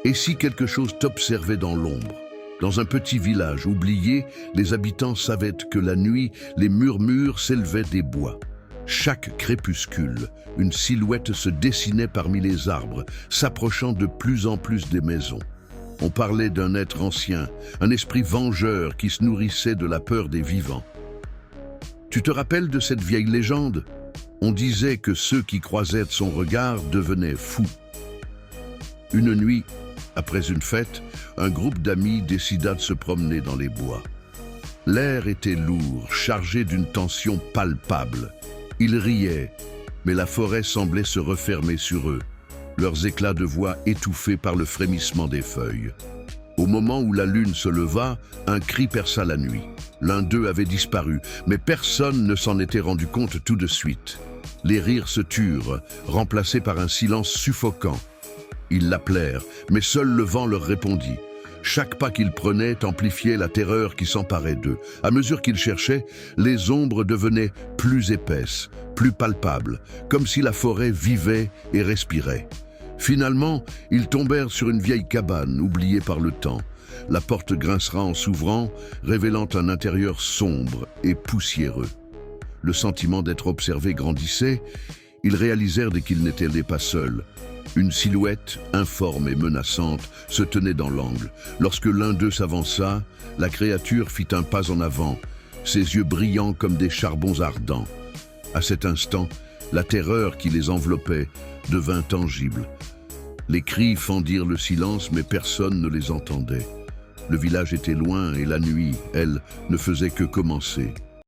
Et si quelque chose t'observait dans l'ombre? Dans un petit village oublié, les habitants savaient que la nuit, les murmures s'élevaient des bois. Chaque crépuscule, une silhouette se dessinait parmi les arbres, s'approchant de plus en plus des maisons. On parlait d'un être ancien, un esprit vengeur qui se nourrissait de la peur des vivants. Tu te rappelles de cette vieille légende? On disait que ceux qui croisaient son regard devenaient fous. Une nuit, après une fête, un groupe d'amis décida de se promener dans les bois. L'air était lourd, chargé d'une tension palpable. Ils riaient, mais la forêt semblait se refermer sur eux, leurs éclats de voix étouffés par le frémissement des feuilles. Au moment où la lune se leva, un cri perça la nuit. L'un d'eux avait disparu, mais personne ne s'en était rendu compte tout de suite. Les rires se turent, remplacés par un silence suffocant. Ils l'appelèrent, mais seul le vent leur répondit. Chaque pas qu'ils prenaient amplifiait la terreur qui s'emparait d'eux. À mesure qu'ils cherchaient, les ombres devenaient plus épaisses, plus palpables, comme si la forêt vivait et respirait. Finalement, ils tombèrent sur une vieille cabane oubliée par le temps. La porte grincera en s'ouvrant, révélant un intérieur sombre et poussiéreux. Le sentiment d'être observé grandissait. Ils réalisèrent qu'ils n'étaient pas seuls. Une silhouette, informe et menaçante, se tenait dans l'angle. Lorsque l'un d'eux s'avança, la créature fit un pas en avant, ses yeux brillants comme des charbons ardents. À cet instant, la terreur qui les enveloppait devint tangible. Les cris fendirent le silence, mais personne ne les entendait. Le village était loin et la nuit, elle, ne faisait que commencer.